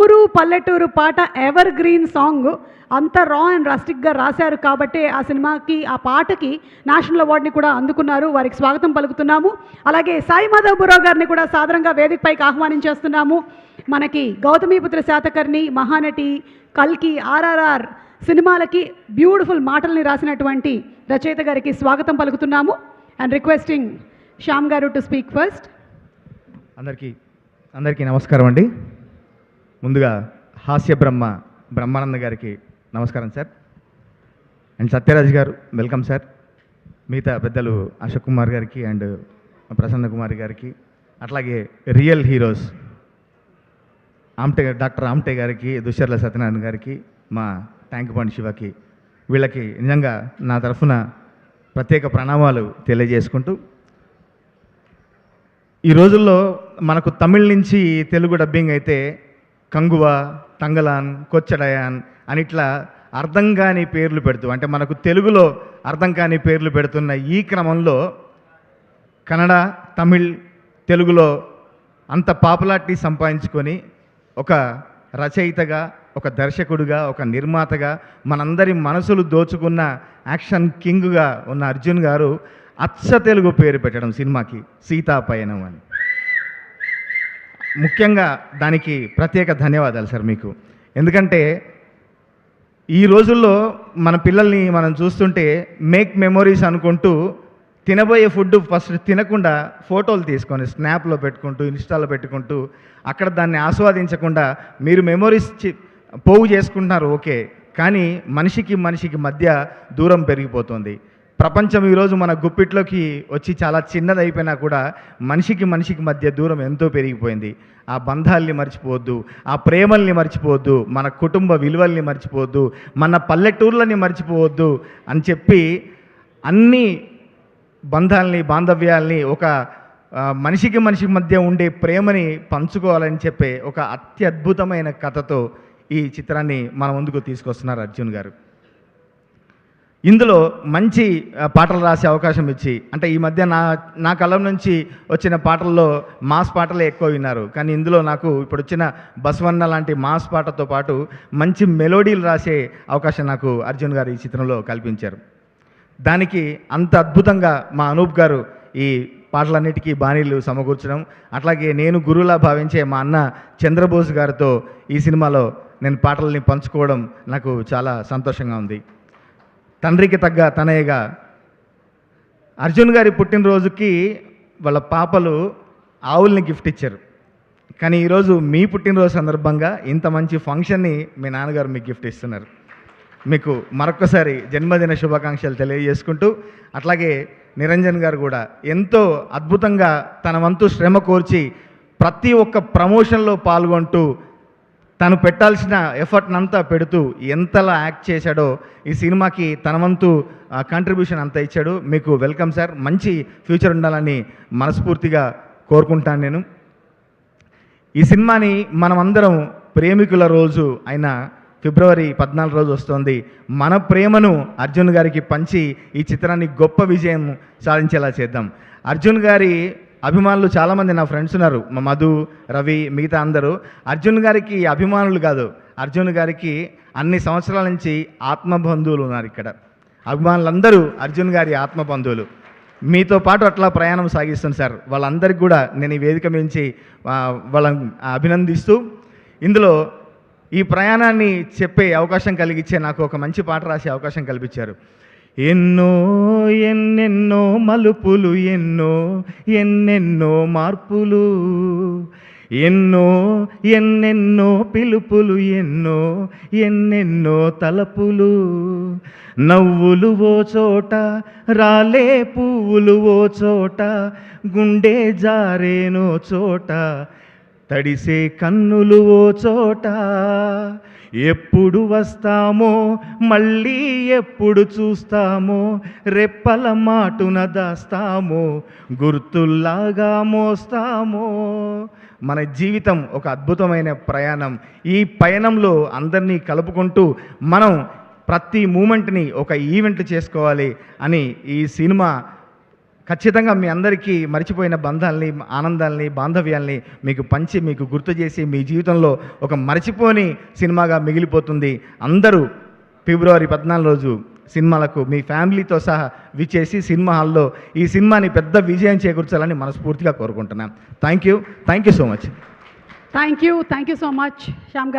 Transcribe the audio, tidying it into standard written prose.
ఊరు పల్లెటూరు పాట ఎవర్ గ్రీన్ సాంగ్ అంత రా అండ్ రస్టిక్గా రాశారు కాబట్టి ఆ సినిమాకి ఆ పాటకి నేషనల్ అవార్డుని కూడా అందుకున్నారు. వారికి స్వాగతం పలుకుతున్నాము. అలాగే సాయి మాధవ్ బురావ్ గారిని కూడా సాదరంగా వేదికపైకి ఆహ్వానించేస్తున్నాము. మనకి గౌతమిపుత్ర శాతకర్ణి, మహానటి, కల్కి, ఆర్ఆర్ఆర్ సినిమాలకి బ్యూటిఫుల్ మాటల్ని రాసినటువంటి రచయిత గారికి స్వాగతం పలుకుతున్నాము. అండ్ రిక్వెస్టింగ్ శ్యామ్ గారు టు స్పీక్ ఫస్ట్. అందరికీ నమస్కారం అండి. ముందుగా హాస్య బ్రహ్మానంద గారికి నమస్కారం సార్. అండ్ సత్యరాజ్ గారు వెల్కమ్ సార్. మిగతా పెద్దలు అశోక్ కుమార్ గారికి అండ్ ప్రసన్న కుమార్ గారికి, అట్లాగే రియల్ హీరోస్ డాక్టర్ ఆమ్టే గారికి, దుశ్శర్ల సత్యనారాయణ గారికి, మా ట్యాంక్ బండ్ శివకి, వీళ్ళకి నిజంగా నా తరఫున ప్రత్యేక ప్రణామాలు తెలియజేసుకుంటూ, ఈ రోజుల్లో మనకు తమిళ్ నుంచి తెలుగు డబ్బింగ్ అయితే కంగువా, తంగలాన్, కొచ్చడయాన్ అని ఇట్లా అర్థం కాని పేర్లు పెడుతూ, అంటే మనకు తెలుగులో అర్థం కాని పేర్లు పెడుతున్న ఈ క్రమంలో కన్నడ, తమిళ్, తెలుగులో అంత పాపులారిటీ సంపాదించుకొని ఒక రచయితగా, ఒక దర్శకుడిగా, ఒక నిర్మాతగా మనందరి మనసులు దోచుకున్న యాక్షన్ కింగ్గా ఉన్న అర్జున్ గారు అచ్చ తెలుగు పేరు పెట్టడం సినిమాకి సీతాపయనం అని. ముఖ్యంగా దానికి ప్రత్యేక ధన్యవాదాలు సార్ మీకు. ఎందుకంటే ఈ రోజుల్లో మన పిల్లల్ని మనం చూస్తుంటే మేక్ మెమొరీస్ అనుకుంటూ తినబోయే ఫుడ్ ఫస్ట్ తినకుండా ఫోటోలు తీసుకొని స్నాప్లో పెట్టుకుంటూ, ఇన్స్టాలో పెట్టుకుంటూ అక్కడ దాన్ని ఆస్వాదించకుండా మీరు మెమొరీస్ పోగు చేసుకుంటున్నారు ఓకే, కానీ మనిషికి మధ్య దూరం పెరిగిపోతుంది. ప్రపంచం ఈరోజు మన గుప్పిట్లోకి వచ్చి చాలా చిన్నది అయిపోయినా కూడా మనిషికి మధ్య దూరం ఎంతో పెరిగిపోయింది. ఆ బంధాల్ని మర్చిపోవద్దు, ఆ ప్రేమల్ని మర్చిపోవద్దు, మన కుటుంబ విలువల్ని మర్చిపోవద్దు, మన పల్లెటూర్లని మర్చిపోవద్దు అని చెప్పి అన్ని బంధాల్ని, బాంధవ్యాల్ని, ఒక మనిషికి మధ్య ఉండే ప్రేమని పంచుకోవాలని చెప్పే ఒక అత్యద్భుతమైన కథతో ఈ చిత్రాన్ని మన ముందుకు తీసుకొస్తున్నారు అర్జున్ గారు. ఇందులో మంచి పాటలు రాసే అవకాశం ఇచ్చి, అంటే ఈ మధ్య నా కలం నుంచి వచ్చిన పాటల్లో మాస్ పాటలే ఎక్కువ విన్నారు, కానీ ఇందులో నాకు ఇప్పుడు వచ్చిన బసవన్న లాంటి మాస్ పాటతో పాటు మంచి మెలోడీలు రాసే అవకాశం నాకు అర్జున్ గారు ఈ చిత్రంలో కల్పించారు. దానికి అంత అద్భుతంగా మా అనూప్ గారు ఈ పాటలన్నిటికీ బాణీలు సమకూర్చడం, అట్లాగే నేను గురువులా భావించే మా అన్న చంద్రబోస్ గారితో ఈ సినిమాలో నేను పాటల్ని పంచుకోవడం నాకు చాలా సంతోషంగా ఉంది. తండ్రికి తగ్గ తనయ్యగా అర్జున్ గారి పుట్టినరోజుకి వాళ్ళ పాపలు ఆవుల్ని గిఫ్ట్ ఇచ్చారు, కానీ ఈరోజు మీ పుట్టినరోజు సందర్భంగా ఇంత మంచి ఫంక్షన్ని మీ నాన్నగారు మీకు గిఫ్ట్ ఇస్తున్నారు. మీకు మరొక్కసారి జన్మదిన శుభాకాంక్షలు తెలియజేసుకుంటూ, అట్లాగే నిరంజన్ గారు కూడా ఎంతో అద్భుతంగా తన వంతు శ్రమ కోర్చి ప్రతి ఒక్క ప్రమోషన్లో పాల్గొంటూ తను పెట్టాల్సిన ఎఫర్ట్నంతా పెడుతూ ఎంతలా యాక్ట్ చేశాడో ఈ సినిమాకి తన వంతు కాంట్రిబ్యూషన్ అంతా ఇచ్చాడు. మీకు వెల్కమ్ సార్. మంచి ఫ్యూచర్ ఉండాలని మనస్ఫూర్తిగా కోరుకుంటాను నేను. ఈ సినిమాని మనమందరం ప్రేమికుల రోజు అయిన ఫిబ్రవరి 14 రోజు వస్తుంది. మన ప్రేమను అర్జున్ గారికి పంచి ఈ చిత్రాన్ని గొప్ప విజయం సాధించేలా చేద్దాం. అర్జున్ గారి అభిమానులు చాలామంది నా ఫ్రెండ్స్ ఉన్నారు, మా మధు, రవి, మిగతా అందరూ. అర్జున్ గారికి అభిమానులు కాదు, అర్జున్ గారికి అన్ని సంవత్సరాల నుంచి ఆత్మబంధువులు ఉన్నారు ఇక్కడ. అభిమానులందరూ అర్జున్ గారి ఆత్మబంధువులు. మీతో పాటు అట్లా ప్రయాణం సాగిస్తాను సార్. వాళ్ళందరికీ కూడా నేను ఈ వేదిక మించి వాళ్ళని అభినందిస్తూ, ఇందులో ఈ ప్రయాణాన్ని చెప్పే అవకాశం కలిగించే నాకు ఒక మంచి పాట రాసే అవకాశం కల్పించారు. ఎన్నెన్నో మలుపులు, ఎన్నెన్నో మార్పులు, ఎన్నెన్నో పిలుపులు, ఎన్నెన్నో తలపులు, నవ్వులు ఓ చోట, రాలే పువ్వులు ఓ చోట, గుండె జారేనో చోట, తడిసే కన్నులు ఓ చోట, ఎప్పుడు వస్తామో మళ్ళీ ఎప్పుడు చూస్తామో, రెప్పల మాటున దాస్తామో, గుర్తుల్లాగా మోస్తామో. మన జీవితం ఒక అద్భుతమైన ప్రయాణం. ఈ పయనంలో అందరినీ కలుపుకుంటూ మనం ప్రతి మూమెంట్ని ఒక ఈవెంట్ చేసుకోవాలి అని ఈ సినిమా ఖచ్చితంగా మీ అందరికీ మర్చిపోయిన బంధాలని, ఆనందాల్ని, బాంధవ్యాల్ని మీకు పంచి, మీకు గుర్తు చేసి మీ జీవితంలో ఒక మర్చిపోని సినిమాగా మిగిలిపోతుంది. అందరూ ఫిబ్రవరి 14 రోజు సినిమాలకు మీ ఫ్యామిలీతో సహా విచ్చేసి సినిమా హాల్లో ఈ సినిమాని పెద్ద విజయం చేకూర్చాలని మనస్ఫూర్తిగా కోరుకుంటున్నాను. Thank you so much. Thank you so much Shyam గారు.